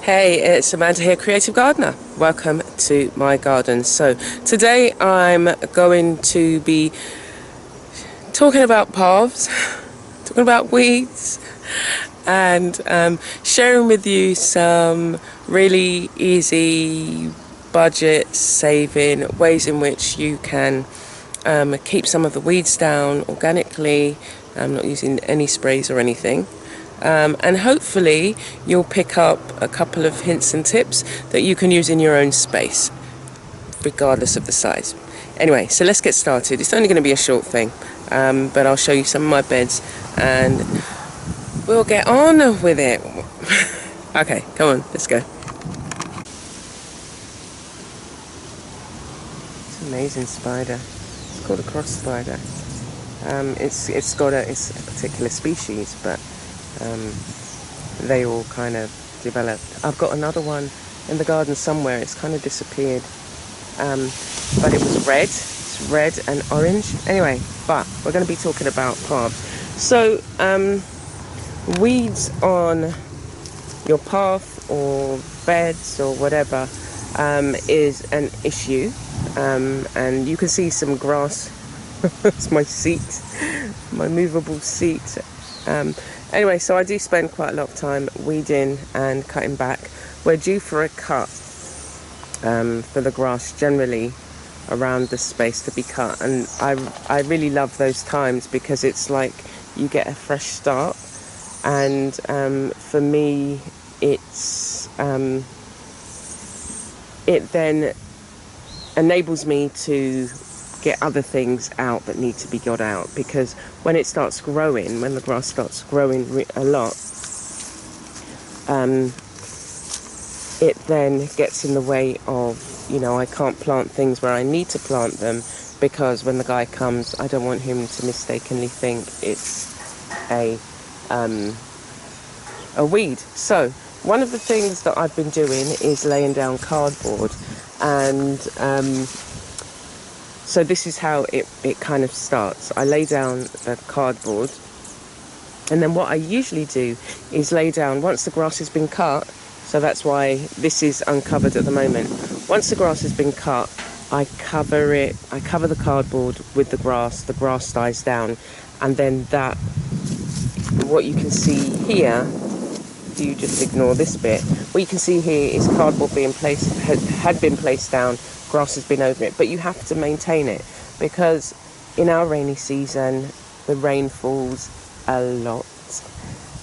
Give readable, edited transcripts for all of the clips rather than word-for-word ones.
Hey, it's Amanda here, Creative Gardener. Welcome to my garden. So today I'm going to be talking about paths, talking about weeds, and sharing with you some really easy budget saving ways in which you can keep some of the weeds down organically. I'm not using any sprays or anything. And hopefully you'll pick up a couple of hints and tips that you can use in your own space, regardless of the size. Anyway, so let's get started. It's only going to be a short thing, but I'll show you some of my beds and we'll get on with it. Okay, come on, let's go. It's an amazing spider. It's called a cross spider. It's a particular species, but they all kind of developed. I've got another one in the garden somewhere. It's kind of disappeared, but it was red. It's red and orange. Anyway, but we're going to be talking about paths. So weeds on your path or beds or whatever is an issue, and you can see some grass. It's my seat, my movable seat. Anyway, so I do spend quite a lot of time weeding and cutting back. We're due for a cut for the grass generally around the space to be cut, and I really love those times because it's like you get a fresh start, and for me it's it then enables me to get other things out that need to be got out, because when it starts growing, when the grass starts growing a lot, it then gets in the way of, I can't plant things where I need to plant them, because when the guy comes, I don't want him to mistakenly think it's a weed. So one of the things that I've been doing is laying down cardboard, and so this is how it kind of starts. I lay down the cardboard, and then what I usually do is lay down, once the grass has been cut, so that's why this is uncovered at the moment. Once the grass has been cut, I cover the cardboard with the grass dies down, and then what you can see here, if you just ignore this bit, what you can see here is cardboard had been placed down, grass has been over it, but you have to maintain it, because in our rainy season the rain falls a lot,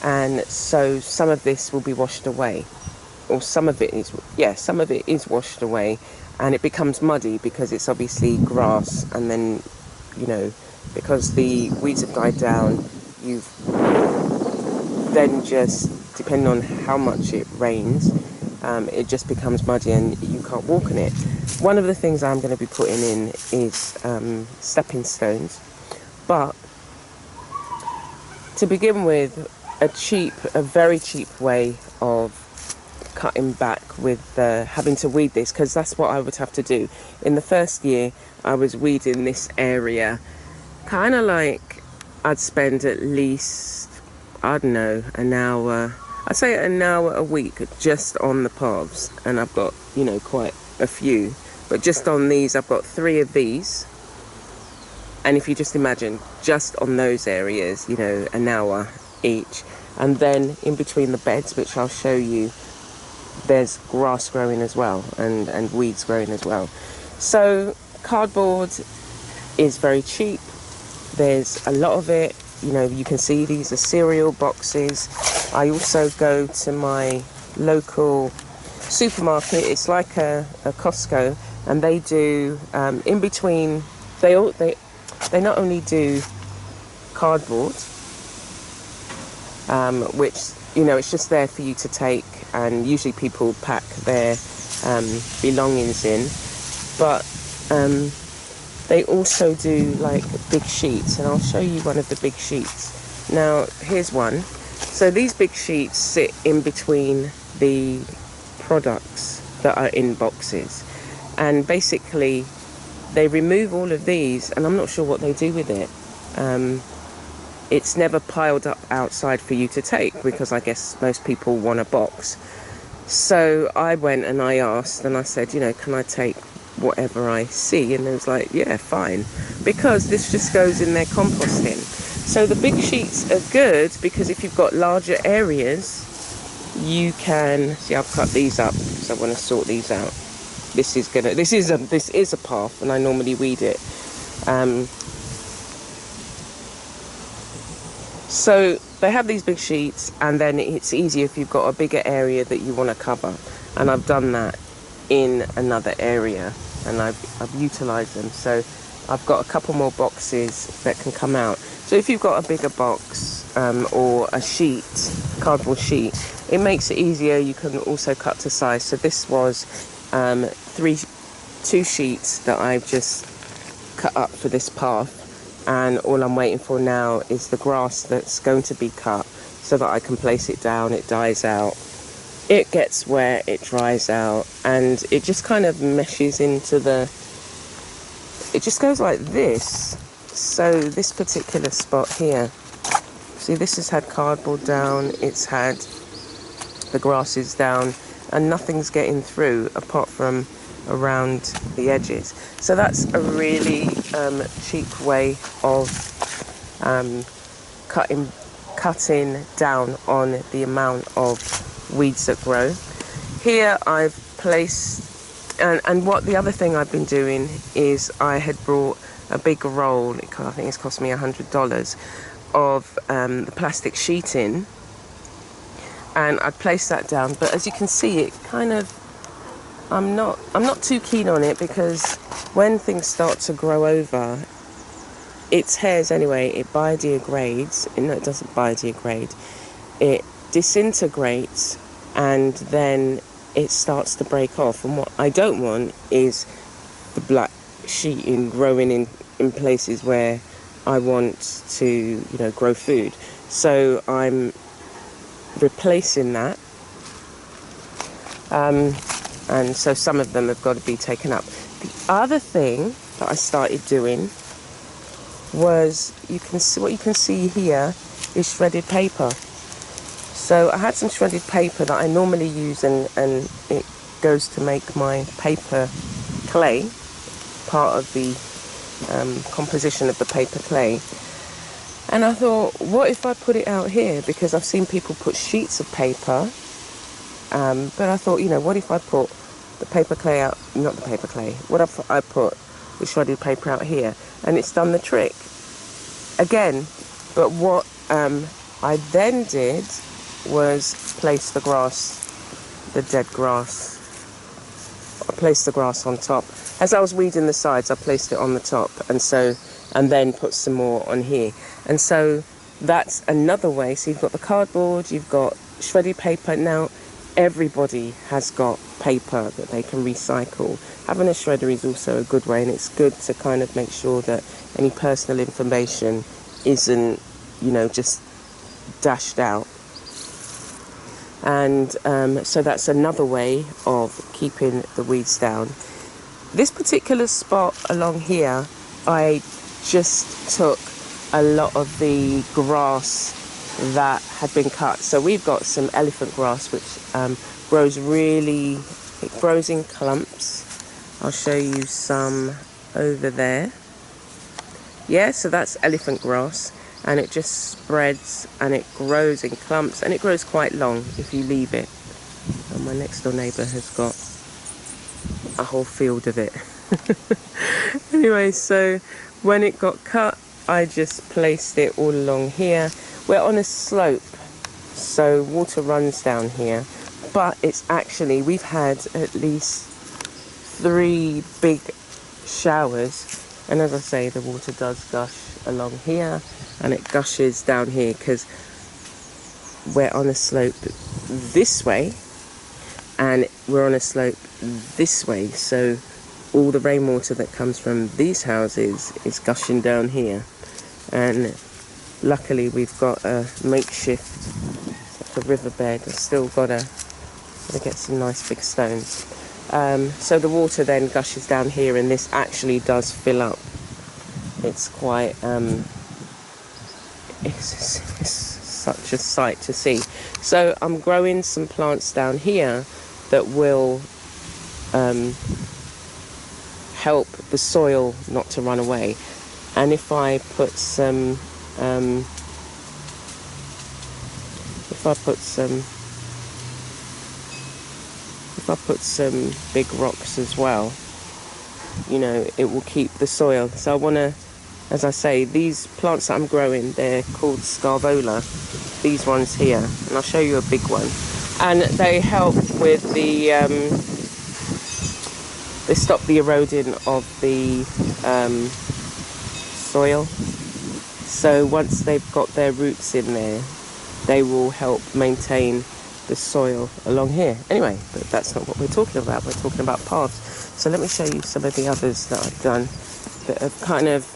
and so some of this will be washed away, or some of it is washed away, and it becomes muddy because it's obviously grass, and then because the weeds have died down, you've then just, depending on how much it rains, it just becomes muddy and you can't walk in it. One of the things I'm going to be putting in is stepping stones, but to begin with, a very cheap way of cutting back with having to weed this, because that's what I would have to do. In the first year I was weeding this area, kind of like I'd spend at least, I don't know, an hour, I'd say an hour a week just on the paths, and I've got quite a few, but just on these I've got 3 of these, and if you just imagine just on those areas, an hour each. And then in between the beds, which I'll show you, there's grass growing as well, and weeds growing as well. So cardboard is very cheap, there's a lot of it. You can see these are cereal boxes. I also go to my local supermarket. It's like a Costco, and they do in between. They not only do cardboard, which it's just there for you to take, and usually people pack their belongings in, but they also do like big sheets, and I'll show you one of the big sheets. Now, here's one. So these big sheets sit in between the products that are in boxes, and basically they remove all of these, and I'm not sure what they do with it. It's never piled up outside for you to take, because I guess most people want a box. So I went and I asked and I said, you know, can I take whatever I see? And it was like, yeah, fine, because this just goes in their composting. So the big sheets are good because if you've got larger areas, you can see. I've cut these up, so I want to sort these out. This is a path, and I normally weed it. So they have these big sheets, and then it's easier if you've got a bigger area that you want to cover. And I've done that in another area, and I've utilised them. So I've got a couple more boxes that can come out. So if you've got a bigger box or a sheet, cardboard sheet, it makes it easier. You can also cut to size. So this was 2 sheets that I've just cut up for this path. And all I'm waiting for now is the grass that's going to be cut so that I can place it down. It dies out, it gets wet, it dries out, and it just kind of meshes into it just goes like this. So this particular spot here, see, this has had cardboard down, it's had the grasses down, and nothing's getting through apart from around the edges. So that's a really cheap way of cutting down on the amount of weeds that grow. Here I've placed, and what the other thing I've been doing is I had brought a big roll, I think it's cost me $100, of the plastic sheeting, and I placed that down. But as you can see, it kind of, I'm not too keen on it, because when things start to grow over, it tears anyway, it biodegrades. No, it doesn't biodegrade. It disintegrates, and then it starts to break off. And what I don't want is the black sheeting growing in places where I want to, you know, grow food. So I'm replacing that. And so some of them have got to be taken up. The other thing that I started doing was, what you can see here is shredded paper. So I had some shredded paper that I normally use, and it goes to make my paper clay, part of the composition of the paper clay. And I thought, what if I put it out here? Because I've seen people put sheets of paper, but I thought, you know, what if I put the paper clay out, not the paper clay, what if I put the shredded paper out here? And it's done the trick again. But what I then did was place the grass, the dead grass. I placed the grass on top. As I was weeding the sides, I placed it on the top, and then put some more on here. And so that's another way. So you've got the cardboard, you've got shredded paper. Now everybody has got paper that they can recycle. Having a shredder is also a good way, and it's good to kind of make sure that any personal information isn't, you know, just dashed out. And so that's another way of keeping the weeds down. This particular spot along here, I just took a lot of the grass that had been cut. So we've got some elephant grass, which grows in clumps. I'll show you some over there. Yeah, so that's elephant grass, and it just spreads and it grows in clumps, and it grows quite long if you leave it. And my next door neighbour has got a whole field of it. Anyway, so when it got cut, I just placed it all along here. We're on a slope, so water runs down here, but it's actually, we've had at least 3 big showers, and as I say, the water does gush along here, and it gushes down here because we're on a slope this way, and we're on a slope this way, so all the rainwater that comes from these houses is gushing down here. And luckily we've got a makeshift, like a riverbed. I've still gotta get some nice big stones. So the water then gushes down here, and this actually does fill up. It's quite it's such a sight to see. So I'm growing some plants down here that will help the soil not to run away. And if I put some big rocks as well, you know, it will keep the soil. So I want to, as I say, these plants that I'm growing, they're called scarvola, these ones here, and I'll show you a big one. And they help with the they stop the eroding of the soil. So once they've got their roots in there, they will help maintain the soil along here. Anyway, but that's not what we're talking about. We're talking about paths. So let me show you some of the others that I've done that have kind of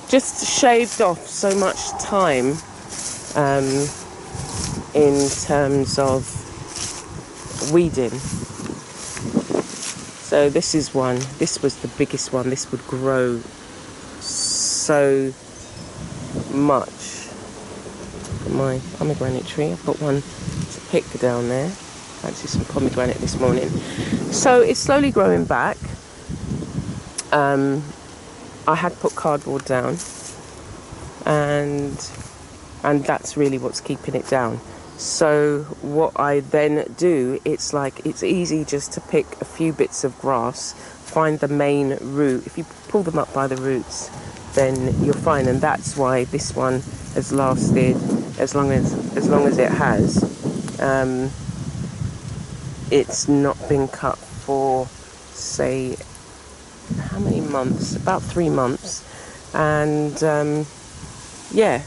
just shaved off so much time in terms of weeding. So this is one. This was the biggest one. This would grow so much. My pomegranate tree. I've got one to pick down there. Fancy some pomegranate this morning. So it's slowly growing back. I had put cardboard down, and that's really what's keeping it down. So what I then do, it's easy just to pick a few bits of grass, find the main root. If you pull them up by the roots, then you're fine. And that's why this one has lasted as long as it has. It's not been cut for, say, how many months? About 3 months. And yeah,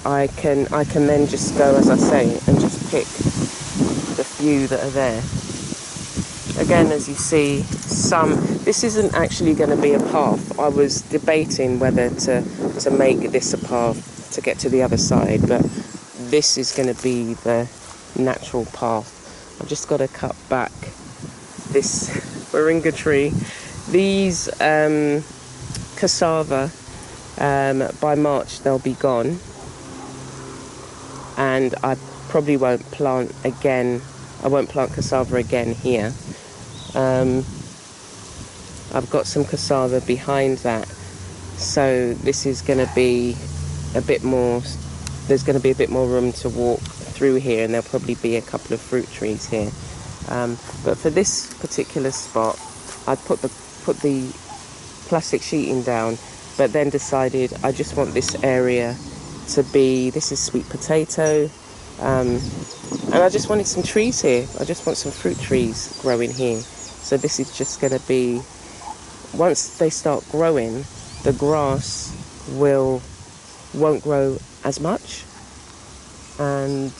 I can then just go, as I say, and just pick the few that are there. Again, as you see, this isn't actually going to be a path. I was debating whether to make this a path to get to the other side, but this is going to be the natural path. I've just got to cut back this moringa tree. These cassava, by March they'll be gone, and I probably won't plant again. I won't plant cassava again here. I've got some cassava behind that, so this is going to be a bit more, there's going to be a bit more room to walk through here, and there'll probably be a couple of fruit trees here. But for this particular spot, I put the plastic sheeting down, but then decided I just want this area to be, this is sweet potato, and I just wanted some trees here. I just want some fruit trees growing here. So this is just going to be, once they start growing, the grass won't grow as much, and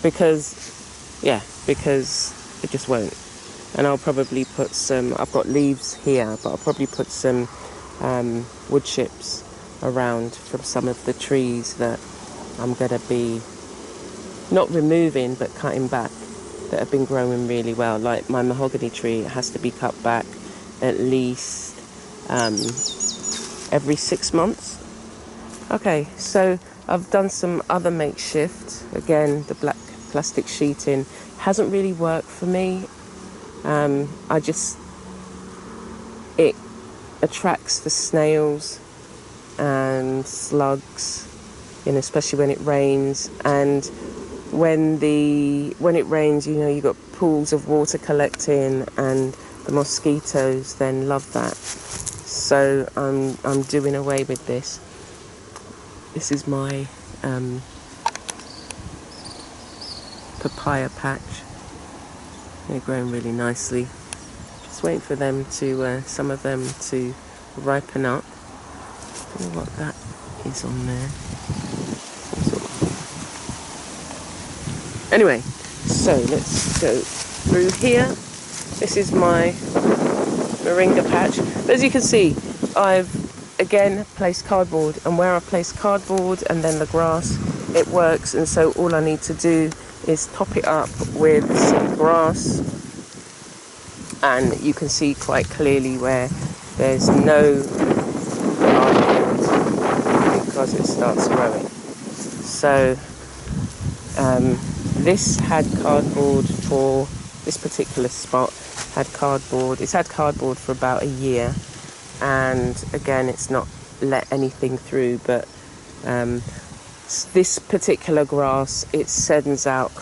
because it just won't. And I'll probably put some, I've got leaves here, but I'll probably put some wood chips around from some of the trees that I'm going to be not removing but cutting back, that have been growing really well. Like my mahogany tree, it has to be cut back at least every 6 months. Okay, so I've done some other makeshift. Again, the black plastic sheeting hasn't really worked for me. It attracts the snails and slugs, you know, especially when it rains. And when it rains, you know, you've got pools of water collecting, and the mosquitoes then love that. So I'm doing away with this. This is my papaya patch. They're growing really nicely. Just waiting for them to, some of them to ripen up. I don't know what that is on there. Anyway, so let's go through here. This is my moringa patch. But as you can see, I've again placed cardboard, and where I place cardboard and then the grass, it works. And so all I need to do is top it up with some grass, and you can see quite clearly where there's no cardboard, as it starts growing. So this had cardboard for this particular spot. It's had cardboard for about a year, and again, it's not let anything through. But this particular grass, it sends out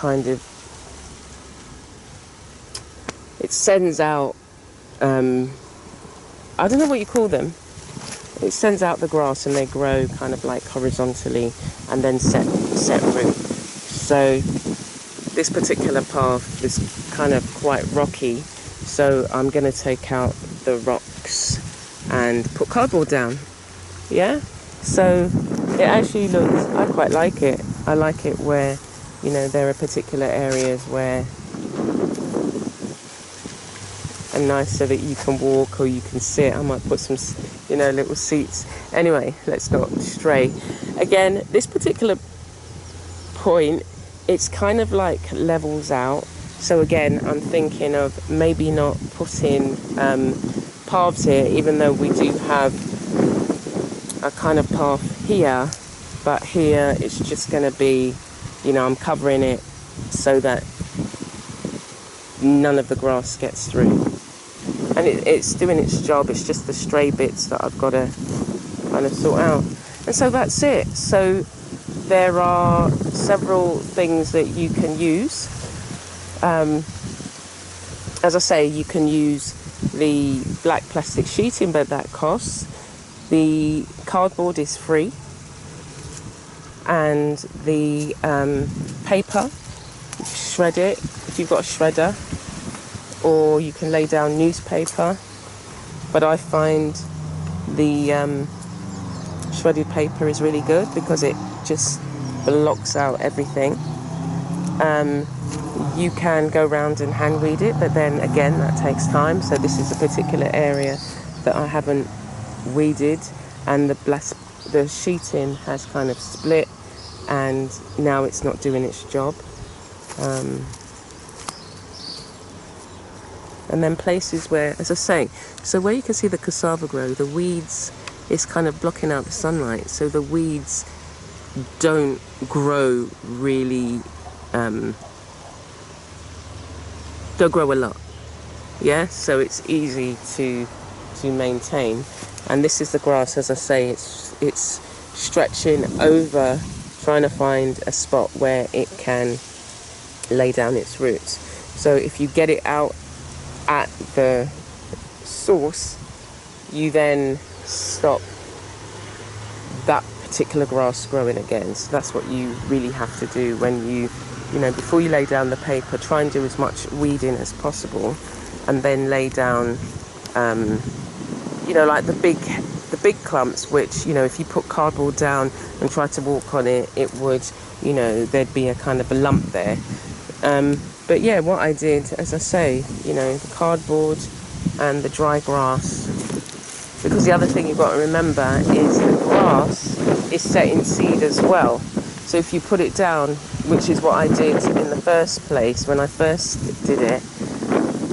I don't know what you call them. It sends out the grass, and they grow kind of like horizontally, and then set root. So this particular path is kind of quite rocky, so I'm going to take out the rocks and put cardboard down. Yeah, so it actually looks, I quite like it. I like it where, you know, there are particular areas where are nice so that you can walk or you can sit. I might put some, you know, little seats. Anyway, let's not stray. Again, this particular point, it's kind of like levels out. So again, I'm thinking of maybe not putting paths here, even though we do have a kind of path here, but here it's just going to be, you know, I'm covering it so that none of the grass gets through. And it's doing its job. It's just the stray bits that I've got to kind of sort out. And so that's it. So there are several things that you can use. As I say, you can use the black plastic sheeting, but that costs. The cardboard is free. And the paper, shred it if you've got a shredder, or you can lay down newspaper. But I find the shredded paper is really good because it just blocks out everything. You can go around and hand weed it, but then again that takes time. So this is a particular area that I haven't weeded, and the sheeting has kind of split, and now it's not doing its job. And then places where, as I say, so where you can see the cassava grow, the weeds is kind of blocking out the sunlight, so the weeds don't grow really, don't grow a lot. Yeah, so it's easy to maintain. And this is the grass, as I say, it's stretching over, trying to find a spot where it can lay down its roots. So if you get it out at the source, you then stop that particular grass growing again. So that's what you really have to do when you know, before you lay down the paper, try and do as much weeding as possible, and then lay down, you know, like the big clumps, which, you know, if you put cardboard down and try to walk on it, it would, you know, there'd be a kind of a lump there. But yeah, what I did, as I say, you know, the cardboard and the dry grass, because the other thing you've got to remember is the grass is setting seed as well. So if you put it down, which is what I did in the first place, when I first did it,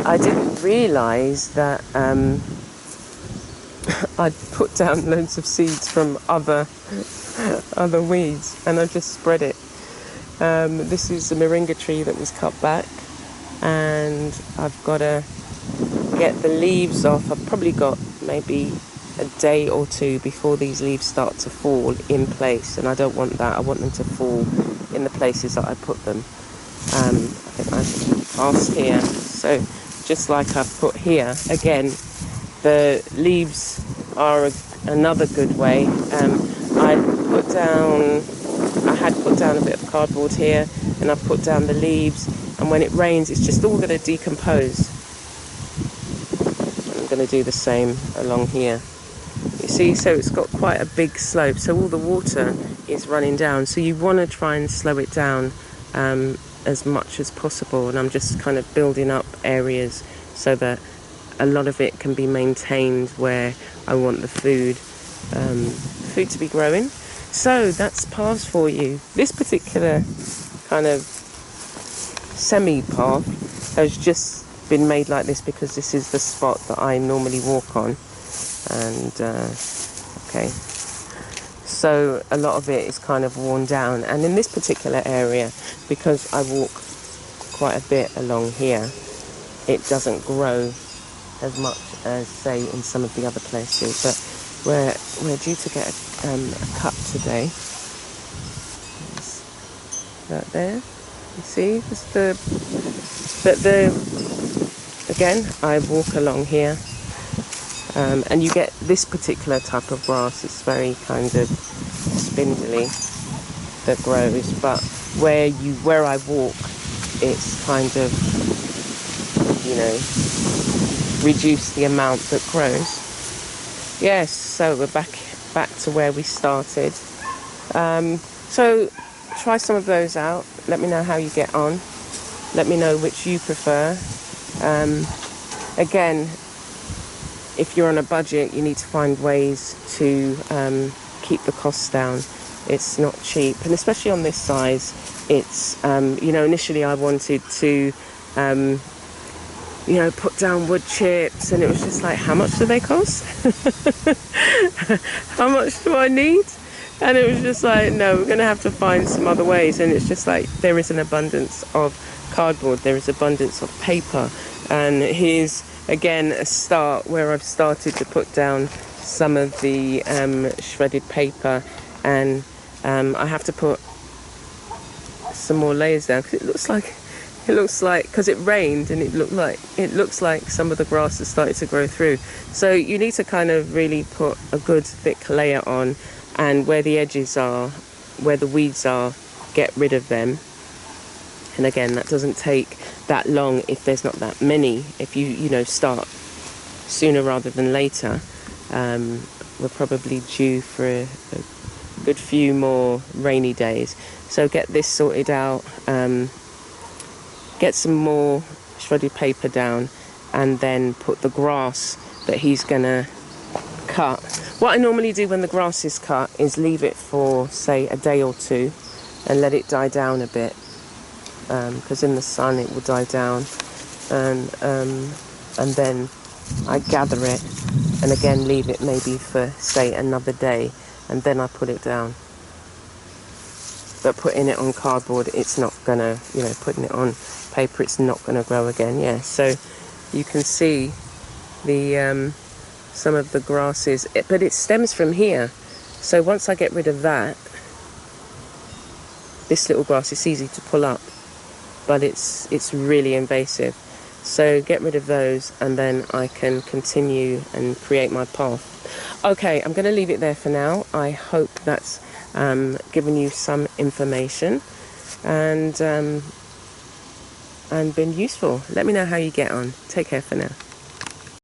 I didn't realise that I'd put down loads of seeds from other weeds, and I just spread it. This is a moringa tree that was cut back, and I've got to get the leaves off. I've probably got maybe a day or two before these leaves start to fall in place, and I don't want that. I want them to fall in the places that I put them. I think I've passed here, so just like I've put here, again, the leaves are another good way. I had put down a bit of cardboard here, and I've put down the leaves, and when it rains it's just all going to decompose. I'm going to do the same along here. You see, so it's got quite a big slope, so all the water is running down, so you want to try and slow it down as much as possible. And I'm just kind of building up areas so that a lot of it can be maintained where I want the food to be growing. So that's paths for you. This particular kind of semi-path has just been made like this because this is the spot that I normally walk on. And okay, So a lot of it is kind of worn down. And in this particular area, because I walk quite a bit along here, it doesn't grow as much as, say, in some of the other places. But we're due to get a cut today. Is that there? You see? Again, I walk along here, and you get this particular type of grass. It's very kind of spindly that grows, but where I walk, it's kind of, you know, reduce the amount that grows. Yes, so we're back to where we started. So try some of those out. Let me know how you get on. Let me know which you prefer. Again, if you're on a budget, you need to find ways to keep the costs down. It's not cheap, and especially on this size, it's, you know, initially I wanted to, you know, put down wood chips, and it was just like, how much do they cost? How much do I need? And it was just like, no, we're going to have to find some other ways. And it's just like, there is an abundance of cardboard, there is abundance of paper. And here's, again, a start where I've started to put down some of the shredded paper. And I have to put some more layers down, because it looks like, because it rained, and it looks like some of the grass has started to grow through. So you need to kind of really put a good thick layer on, and where the edges are, where the weeds are, get rid of them. And again, that doesn't take that long if there's not that many. If you know, start sooner rather than later. We're probably due for a good few more rainy days. So get this sorted out. Get some more shredded paper down, and then put the grass that he's gonna cut. What I normally do when the grass is cut is leave it for, say, a day or two and let it die down a bit, because in the sun it will die down, and then I gather it and again leave it maybe for, say, another day, and then I put it down. But putting it on cardboard, it's not gonna, you know, putting it on paper, it's not gonna grow again. Yeah, so you can see the some of the grasses, but it stems from here. So once I get rid of that, this little grass is easy to pull up, but it's really invasive. So get rid of those, and then I can continue and create my path. Okay, I'm going to leave it there for now. I hope that's given you some information and been useful. Let me know how you get on. Take care for now.